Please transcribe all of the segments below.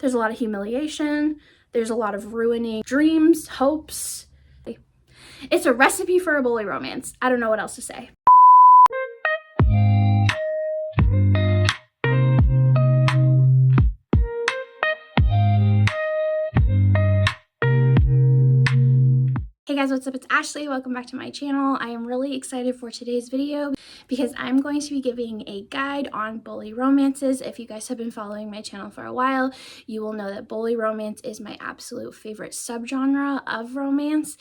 There's a lot of humiliation. There's a lot of ruining dreams, hopes. It's a recipe for a bully romance. I don't know what else to say. Hey guys, what's up? It's Ashley. Welcome back to my channel. I am really excited for today's video because I'm going to be giving a guide on bully romances. If you guys have been following my channel for a while, you will know that bully romance is my absolute favorite subgenre of romance.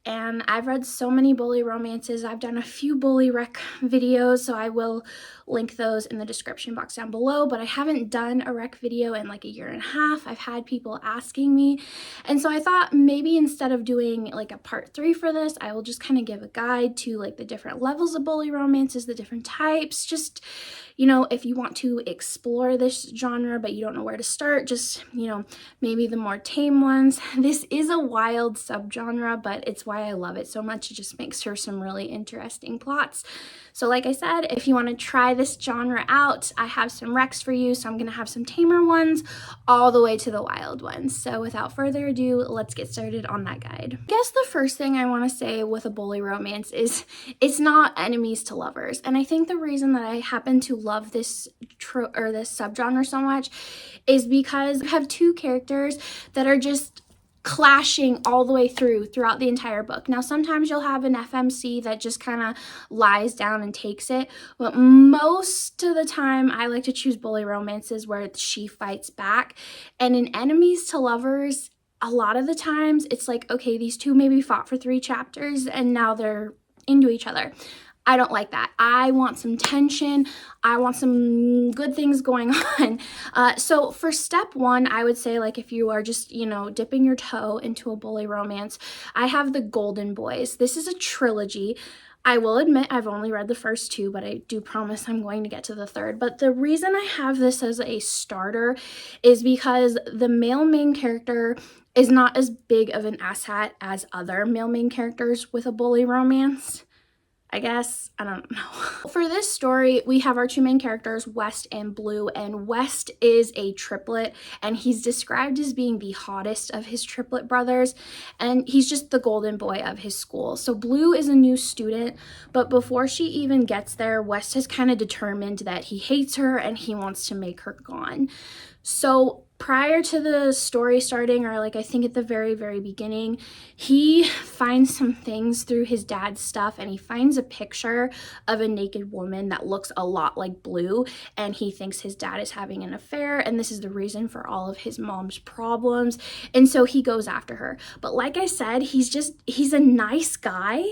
And I've read so many bully romances. I've done a few bully rec videos, so I will link those in the description box down below, but I haven't done a rec video in like a year and a half. I've had people asking me, and so I thought maybe instead of doing like a part 3 for this, I will just kind of give a guide to like the different levels of bully romances, the different types, just, you know, if you want to explore this genre but you don't know where to start, just, you know, maybe the more tame ones. This is a wild subgenre, but it's why I love it so much. It just makes for some really interesting plots. So like I said, if you want to try this genre out, I have some recs for you. So I'm going to have some tamer ones all the way to the wild ones. So without further ado, let's get started on that guide. I guess the first thing I want to say with a bully romance is it's not enemies to lovers. And I think the reason that I happen to love this subgenre so much is because you have two characters that are just clashing all the way throughout the entire book. Now, sometimes you'll have an FMC that just kind of lies down and takes it, but most of the time I like to choose bully romances where she fights back. And in enemies to lovers, a lot of the times it's like, okay, these two maybe fought for 3 chapters and now they're into each other. I don't like that. I want some tension. I want some good things going on. So for step 1, I would say, like, if you are just, you know, dipping your toe into a bully romance, I have the Golden Boys. This is a trilogy. I will admit I've only read the first 2, but I do promise I'm going to get to the 3rd. But the reason I have this as a starter is because the male main character is not as big of an asshat as other male main characters with a bully romance, I guess. I don't know. For this story, we have our 2 main characters, West and Blue, and West is a triplet, and he's described as being the hottest of his triplet brothers, and he's just the golden boy of his school. So Blue is a new student, but before she even gets there, West has kind of determined that he hates her and he wants to make her gone. So prior to the story starting, or like I think at the very beginning, he finds some things through his dad's stuff, and he finds a picture of a naked woman that looks a lot like Blue, and he thinks his dad is having an affair, and this is the reason for all of his mom's problems, and so he goes after her. But like I said, he's a nice guy,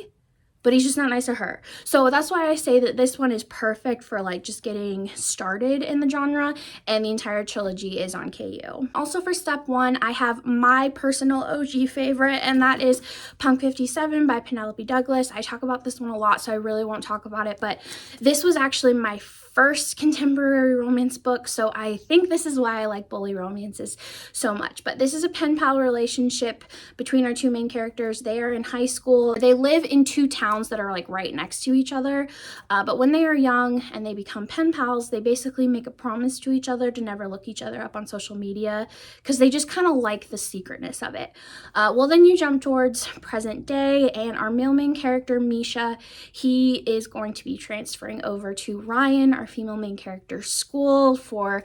but he's just not nice to her. So that's why I say that this one is perfect for like just getting started in the genre, and the entire trilogy is on KU. Also for step 1, I have my personal OG favorite, and that is Punk 57 by Penelope Douglas. I talk about this one a lot, so I really won't talk about it, but this was actually my first contemporary romance book, so I think this is why I like bully romances so much. But this is a pen pal relationship between our 2 main characters. They are in high school. They live in 2 towns that are like right next to each other, but when they are young and they become pen pals, they basically make a promise to each other to never look each other up on social media because they just kind of like the secretness of it. Well, then you jump towards present day, and our male main character, Misha, he is going to be transferring over to Ryan, our female main character's school, for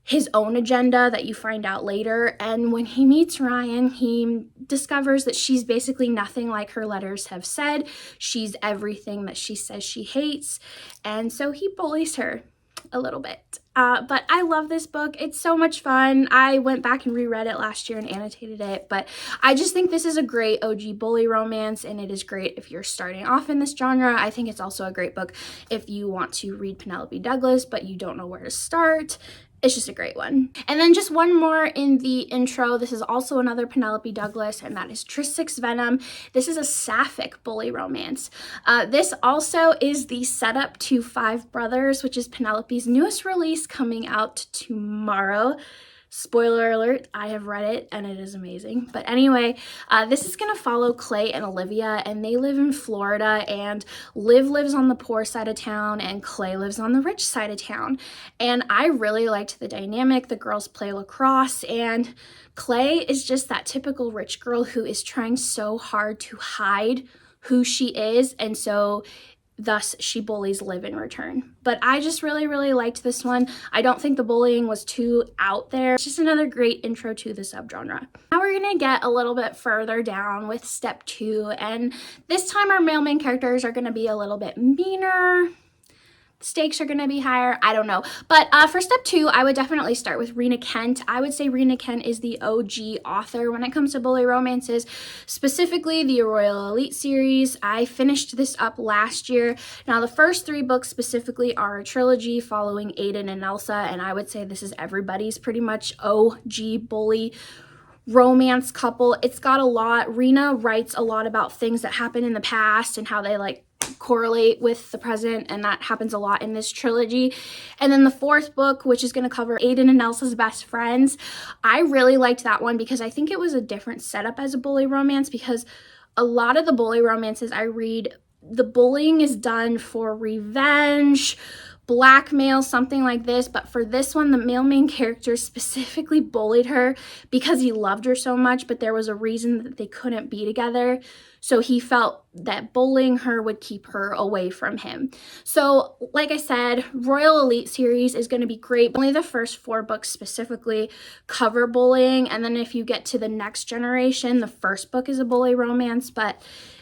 his own agenda that you find out later. And when he meets Ryan, he discovers that she's basically nothing like her letters have said. She's everything that she says she hates, and so he bullies her a little bit. But I love this book. It's so much fun. I went back and reread it last year and annotated it, but I just think this is a great OG bully romance, and it is great if you're starting off in this genre. I think it's also a great book if you want to read Penelope Douglas but you don't know where to start. It's just a great one. And then just one more in the intro. This is also another Penelope Douglas, and that is Tris Venom. This is a sapphic bully romance. This also is the setup to 5 Brothers, which is Penelope's newest release, coming out tomorrow. Spoiler alert, I have read it and it is amazing. But anyway, this is going to follow Clay and Olivia, and they live in Florida, and Liv lives on the poor side of town and Clay lives on the rich side of town. And I really liked the dynamic. The girls play lacrosse, and Clay is just that typical rich girl who is trying so hard to hide who she is, and so thus she bullies Liv in return. But I just really, really liked this one. I don't think the bullying was too out there. It's just another great intro to the subgenre. Now we're gonna get a little bit further down with step 2, and this time our male main characters are gonna be a little bit meaner. Stakes are going to be higher. I don't know. But for step 2, I would definitely start with Rena Kent. I would say Rena Kent is the OG author when it comes to bully romances, specifically the Royal Elite series. I finished this up last year. Now, the first 3 books specifically are a trilogy following Aiden and Elsa, and I would say this is everybody's pretty much OG bully romance couple. It's got a lot. Rena writes a lot about things that happened in the past and how they like correlate with the present, and that happens a lot in this trilogy. And then the 4th book, which is going to cover Aiden and Elsa's best friends, I really liked that one because I think it was a different setup as a bully romance, because a lot of the bully romances I read, the bullying is done for revenge, blackmail, something like this. But for this one, the male main character specifically bullied her because he loved her so much, but there was a reason that they couldn't be together. So he felt that bullying her would keep her away from him. So like I said, Royal Elite series is going to be great. Only the first 4 books specifically cover bullying. And then if you get to the next generation, the first book is a bully romance, but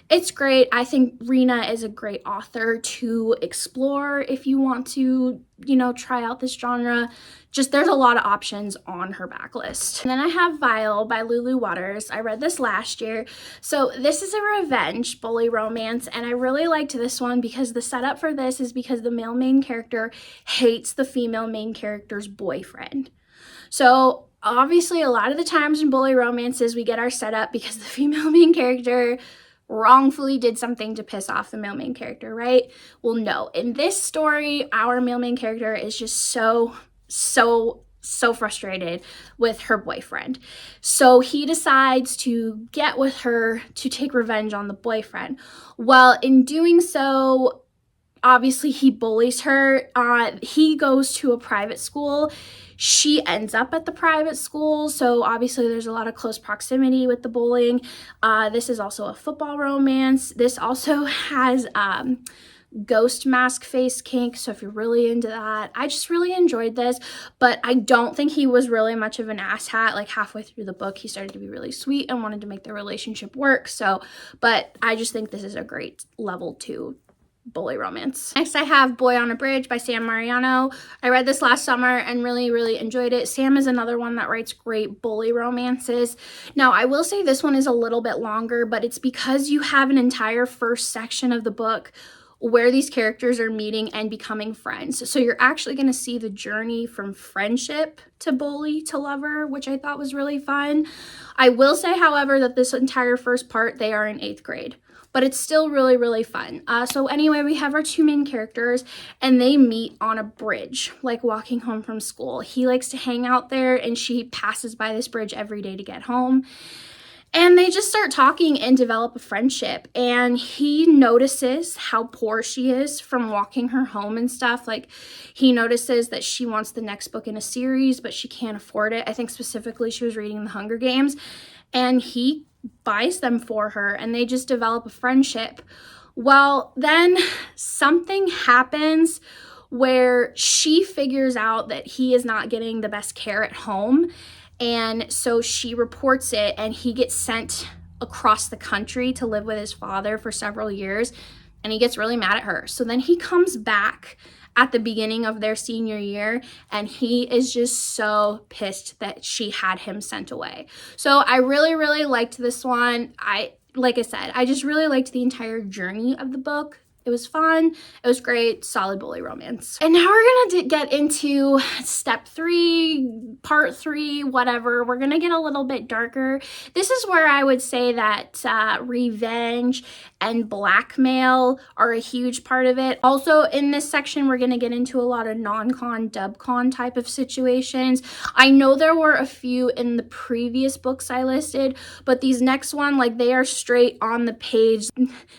it's great. I think Rena is a great author to explore if you want to, try out this genre. Just there's a lot of options on her backlist. And then I have Vile by Lulu Waters. I read this last year. So this is a revenge bully romance, and I really liked this one because the setup for this is because the male main character hates the female main character's boyfriend. So obviously a lot of the times in bully romances we get our setup because the female main character wrongfully did something to piss off the male main character, right? Well, no. In this story, our male main character is just so frustrated with her boyfriend. So he decides to get with her to take revenge on the boyfriend. Well, in doing so, obviously he bullies her. He goes to a private school. She ends up at the private school, so obviously there's a lot of close proximity with the bullying. This is also a football romance. This also has ghost mask face kink, so if you're really into that, I just really enjoyed this. But I don't think he was really much of an asshat. Like halfway through the book, he started to be really sweet and wanted to make their relationship work. But I just think this is a great level 2 bully romance. Next, I have Boy on a Bridge by Sam Mariano. I read this last summer and really, really enjoyed it. Sam is another one that writes great bully romances. Now, I will say this one is a little bit longer, but it's because you have an entire first section of the book where these characters are meeting and becoming friends. So you're actually going to see the journey from friendship to bully to lover, which I thought was really fun. I will say, however, that this entire first part, they are in 8th grade. But it's still really, really fun. So anyway, we have our 2 main characters, and they meet on a bridge, like walking home from school. He likes to hang out there, and she passes by this bridge every day to get home. And they just start talking and develop a friendship. And he notices how poor she is from walking her home and stuff. Like, he notices that she wants the next book in a series, but she can't afford it. I think specifically she was reading The Hunger Games. And he buys them for her, and they just develop a friendship. Well, then something happens where she figures out that he is not getting the best care at home, and so she reports it, and he gets sent across the country to live with his father for several years, and he gets really mad at her. So then he comes back at the beginning of their senior year, and he is just so pissed that she had him sent away. So I really, really liked this one. Like I said, I just really liked the entire journey of the book. It was fun. It was great. Solid bully romance. And now we're gonna get into step 3, part 3, whatever. We're gonna get a little bit darker. This is where I would say that revenge and blackmail are a huge part of it. Also in this section, we're gonna get into a lot of non-con, dub-con type of situations. I know there were a few in the previous books I listed, but these next one, like, they are straight on the page.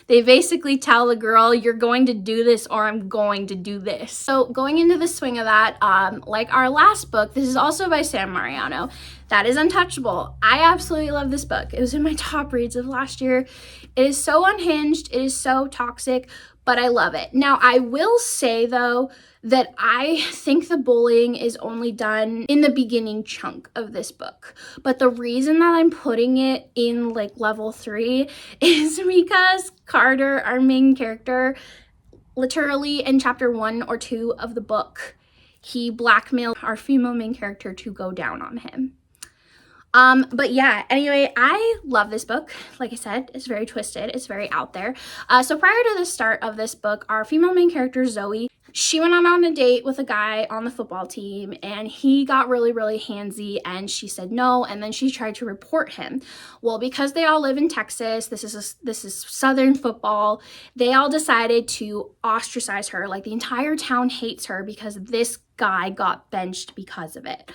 They basically tell the girl, you're going to do this or I'm going to do this. So going into the swing of that, like our last book, this is also by Sam Mariano. That is Untouchable. I absolutely love this book. It was in my top reads of last year. It is so unhinged. It is so toxic, but I love it. Now, I will say, though, that I think the bullying is only done in the beginning chunk of this book. But the reason that I'm putting it in, like, level 3 is because Carter, our main character, literally in chapter 1 or 2 of the book, he blackmailed our female main character to go down on him. But yeah, anyway, I love this book. Like I said, it's very twisted. It's very out there. So prior to the start of this book, our female main character, Zoe, she went on a date with a guy on the football team, and he got really, really handsy, and she said no, and then she tried to report him. Well, because they all live in Texas, this is Southern football, they all decided to ostracize her. Like, the entire town hates her because this guy got benched because of it.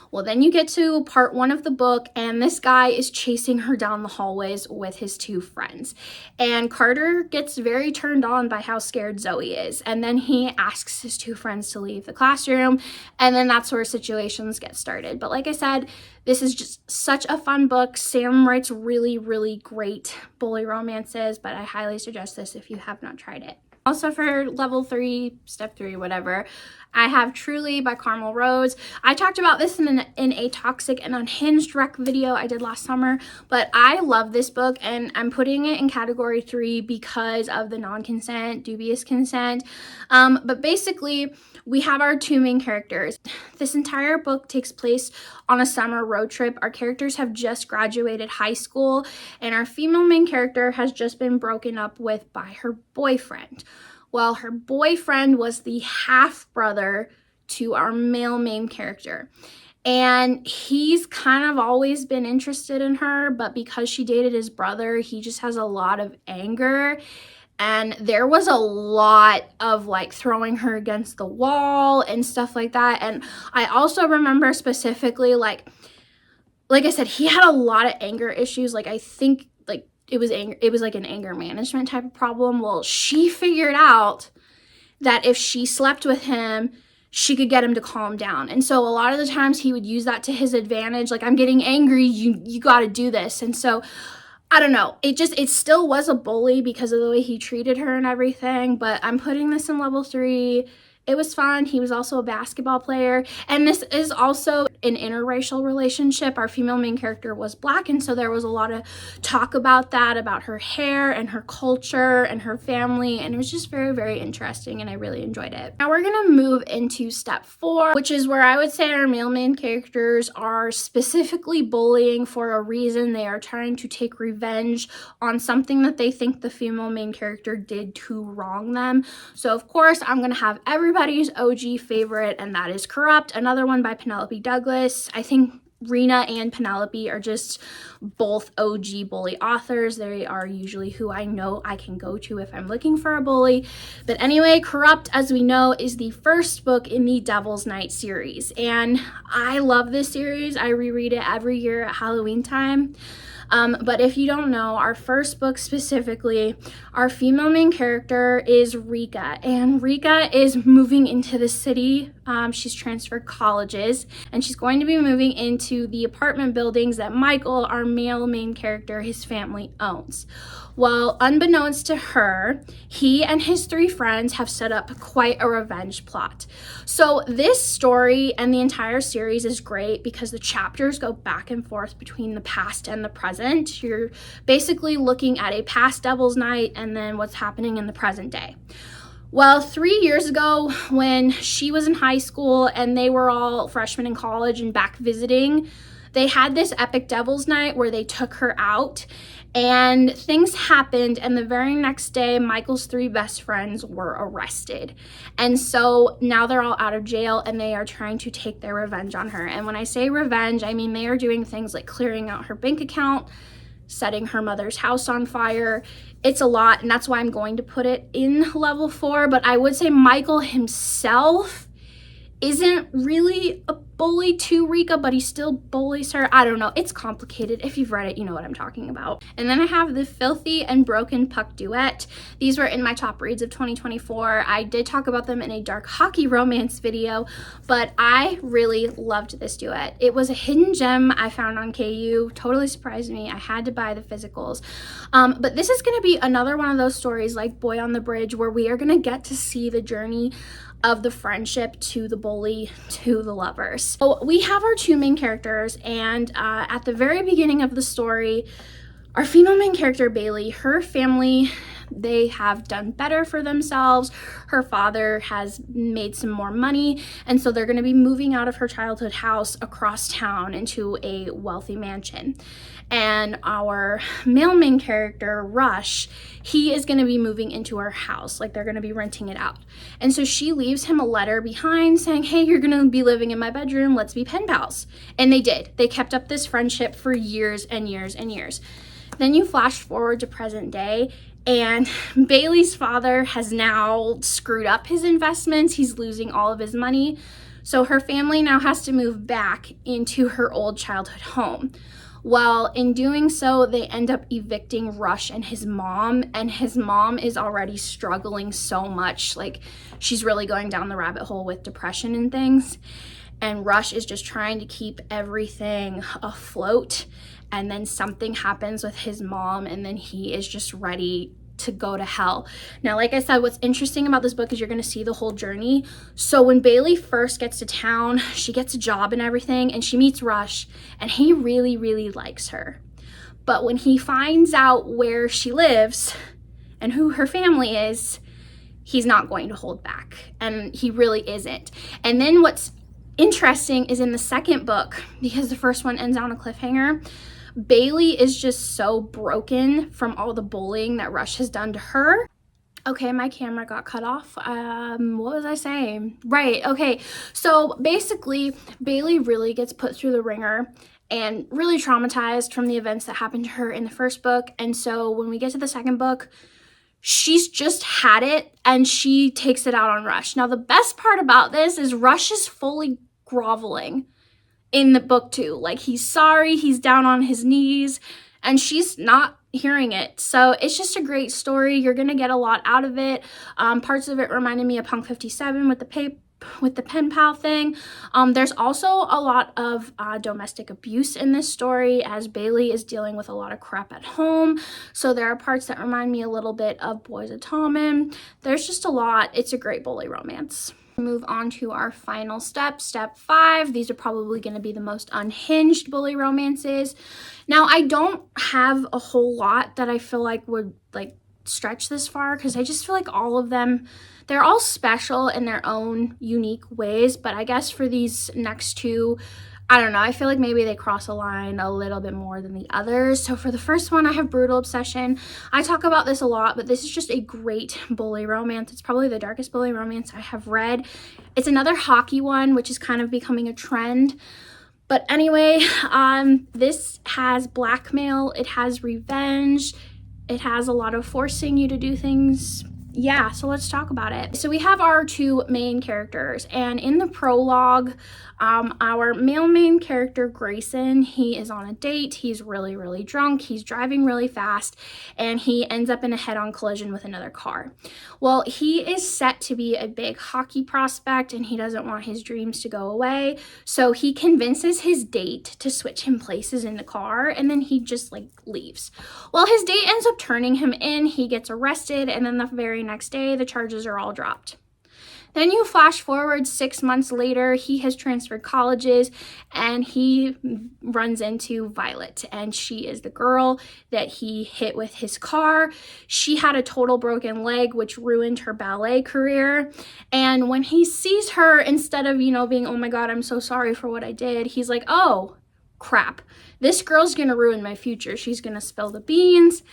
Well, then you get to part 1 of the book, and this guy is chasing her down the hallways with his 2 friends. And Carter gets very turned on by how scared Zoe is. And then he asks his 2 friends to leave the classroom, and then that's where situations get started. But like I said, this is just such a fun book. Sam writes really, really great bully romances, but I highly suggest this if you have not tried it. Also for level 3, step 3, whatever, I have Truly by Rhodes. I talked about this in a toxic and unhinged rec video I did last summer, but I love this book, and I'm putting it in category 3 because of the non-consent, dubious consent. But basically, we have our 2 main characters. This entire book takes place on a summer road trip. Our characters have just graduated high school, and our female main character has just been broken up with by her boyfriend. Well, her boyfriend was the half-brother to our male main character. And he's kind of always been interested in her, but because she dated his brother, he just has a lot of anger. And there was a lot of, like, throwing her against the wall and stuff like that. And I also remember specifically, like I said, he had a lot of anger issues. Like, I think, like, it was like an anger management type of problem. Well, she figured out that if she slept with him, she could get him to calm down. And so a lot of the times he would use that to his advantage. Like, I'm getting angry, you got to do this. And so I don't know, it still was a bully because of the way he treated her and everything, but I'm putting this in level 3. It was fun. He was also a basketball player. And this is also an interracial relationship. Our female main character was Black, and so there was a lot of talk about that, about her hair and her culture and her family, and it was just very, very interesting, and I really enjoyed it. Now we're gonna move into step 4, which is where I would say our male main characters are specifically bullying for a reason. They are trying to take revenge on something that they think the female main character did to wrong them. So of course, I'm gonna have everybody's OG favorite, and that is Corrupt, another one by Penelope Douglas. I think Rena and Penelope are just both OG bully authors. They are usually who I know I can go to if I'm looking for a bully. But anyway, Corrupt, as we know, is the first book in the Devil's Night series, and I love this series. I reread it every year at Halloween time. But if you don't know, our first book specifically, our female main character is Rika, and Rika is moving into the city. She's transferred colleges, and she's going to be moving into the apartment buildings that Michael, our male main character, his family owns. Well, unbeknownst to her, he and his 3 friends have set up quite a revenge plot. So this story and the entire series is great because the chapters go back and forth between the past and the present. You're basically looking at a past Devil's Night and then what's happening in the present day. Well, 3 years ago when she was in high school and they were all freshmen in college and back visiting, they had this epic devil's night where they took her out, and things happened, and the very next day Michael's 3 best friends were arrested. And so now they're all out of jail and they are trying to take their revenge on her. And when I say revenge, I mean they are doing things like clearing out her bank account, setting her mother's house on fire. It's a lot, and that's why I'm going to put it in level 4. But I would say Michael himself isn't really a bully to Rika, but he still bullies her. I don't know, it's complicated. If you've read it, you know what I'm talking about. And then I have the Filthy and Broken Puck duet. These were in my top reads of 2024. I did talk about them in a dark hockey romance video, but I really loved this duet. It was a hidden gem I found on KU, totally surprised me. I had to buy the physicals. But this is gonna be another one of those stories like Boy on the Bridge, where we are gonna get to see the journey of the friendship to the bully to the lovers. So we have our 2 main characters, and at the very beginning of the story, our female main character, Bailey, her family, they have done better for themselves. Her father has made some more money, and so they're going to be moving out of her childhood house across town into a wealthy mansion. And our male main character, Rush, he is going to be moving into her house, like they're going to be renting it out. And so she leaves him a letter behind saying, hey, you're going to be living in my bedroom, let's be pen pals. And they did. They kept up this friendship for years and years and years. Then you flash forward to present day, and Bailey's father has now screwed up his investments. He's losing all of his money. So her family now has to move back into her old childhood home. Well, in doing so, they end up evicting Rush and his mom is already struggling so much. Like, she's really going down the rabbit hole with depression and things. And Rush is just trying to keep everything afloat. And then something happens with his mom, and then he is just ready to go to hell. Now, like I said, what's interesting about this book is you're going to see the whole journey. So when Bailey first gets to town, she gets a job and everything, and she meets Rush, and he really, really likes her. But when he finds out where she lives and who her family is, he's not going to hold back, and he really isn't. And then what's interesting is in the second book, because the first one ends on a cliffhanger, Bailey is just so broken from all the bullying that Rush has done to her. Okay, my camera got cut off. What was I saying? Right, okay. So basically, Bailey really gets put through the ringer and really traumatized from the events that happened to her in the first book. And so when we get to the second book, she's just had it and she takes it out on Rush. Now, the best part about this is Rush is fully groveling in the book too. Like, he's sorry, he's down on his knees, and she's not hearing it. So it's just a great story. You're gonna get a lot out of it. Parts of it reminded me of Punk 57 with the pen pal thing. There's also a lot of domestic abuse in this story, as Bailey is dealing with a lot of crap at home. So there are parts that remind me a little bit of Boys of Tamer. There's just a lot. It's a great bully romance. Move on to our final step, step 5. These are probably going to be the most unhinged bully romances. Now, I don't have a whole lot that I feel like would stretch this far, because I just feel like all of them, they're all special in their own unique ways. But I guess for these next 2, I don't know, I feel like maybe they cross a line a little bit more than the others. So for the first one, I have Brutal Obsession. I talk about this a lot, but this is just a great bully romance. It's probably the darkest bully romance I have read. It's another hockey one, which is kind of becoming a trend. But anyway, this has blackmail, it has revenge, it has a lot of forcing you to do things. Yeah, so let's talk about it. So we have our 2 main characters, and in the prologue, our male main character, Grayson, he is on a date. He's really, really drunk. He's driving really fast, and he ends up in a head-on collision with another car. Well, he is set to be a big hockey prospect, and he doesn't want his dreams to go away. So he convinces his date to switch him places in the car, and then he just leaves. Well, his date ends up turning him in. He gets arrested, and then the very next day, the charges are all dropped. Then you flash forward 6 months later, he has transferred colleges, and he runs into Violet, and she is the girl that he hit with his car. She had a total broken leg, which ruined her ballet career. And when he sees her, instead of, being, oh my God, I'm so sorry for what I did, he's like, oh, crap, this girl's gonna ruin my future. She's gonna spill the beans.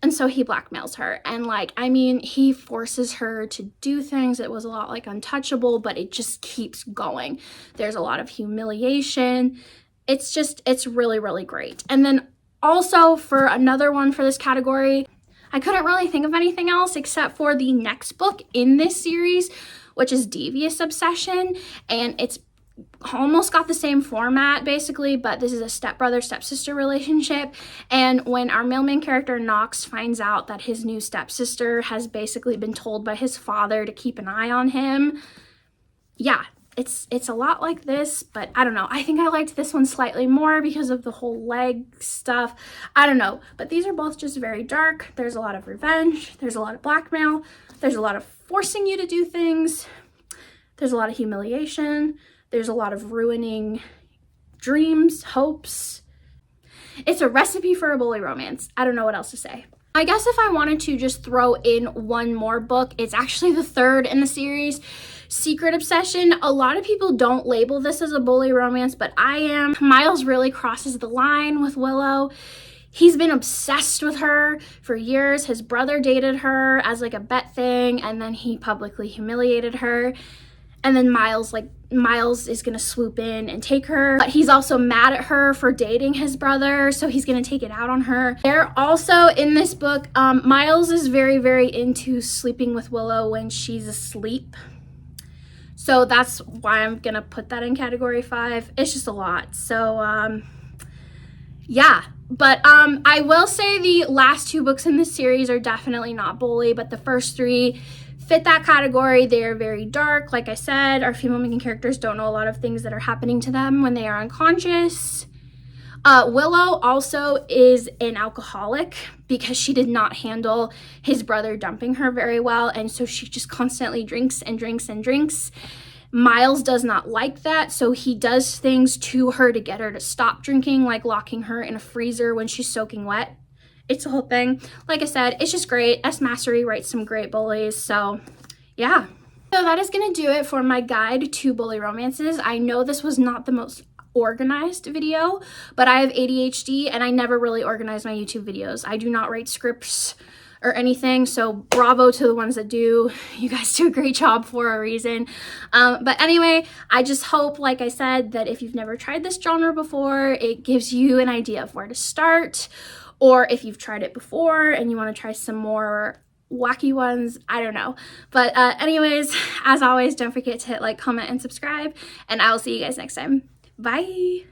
And so he blackmails her. And like, I mean, he forces her to do things. It was a lot like Untouchable, but it just keeps going. There's a lot of humiliation. It's really, really great. And then also for another one for this category, I couldn't really think of anything else except for the next book in this series, which is Devious Obsession. And it's almost got the same format basically, but this is a stepbrother stepsister relationship. And when our mailman character Knox finds out that his new stepsister has basically been told by his father to keep an eye on him, yeah, it's a lot like this, but I don't know. I think I liked this one slightly more because of the whole leg stuff. I don't know, but these are both just very dark. There's a lot of revenge, there's a lot of blackmail, there's a lot of forcing you to do things, there's a lot of humiliation, there's a lot of ruining dreams, hopes. It's a recipe for a bully romance. I don't know what else to say. I guess if I wanted to just throw in one more book, it's actually the third in the series, Secret Obsession. A lot of people don't label this as a bully romance, but I am. Miles really crosses the line with Willow. He's been obsessed with her for years. His brother dated her as like a bet thing, and then he publicly humiliated her. And then Miles is gonna swoop in and take her, but he's also mad at her for dating his brother, so he's gonna take it out on her. They're also in this book, Miles is very, very into sleeping with Willow when she's asleep. So that's why I'm gonna put that in category 5. It's just a lot. So yeah, but I will say the last 2 books in this series are definitely not bully, but the first 3 fit that category. They are very dark. Like I said, our female main characters don't know a lot of things that are happening to them when they are unconscious. Willow also is an alcoholic because she did not handle his brother dumping her very well, and so she just constantly drinks and drinks and drinks. Miles does not like that, so he does things to her to get her to stop drinking, like locking her in a freezer when she's soaking wet. It's a whole thing. Like I said, it's just great. Massery writes some great bullies, so yeah. So that is gonna do it for my guide to bully romances. I know this was not the most organized video, but I have ADHD and I never really organize my YouTube videos. I do not write scripts or anything, so bravo to the ones that do. You guys do a great job for a reason. But anyway, I just hope, like I said, that if you've never tried this genre before, it gives you an idea of where to start. Or if you've tried it before and you want to try some more wacky ones, I don't know. But anyways, as always, don't forget to hit like, comment, and subscribe, and I will see you guys next time. Bye!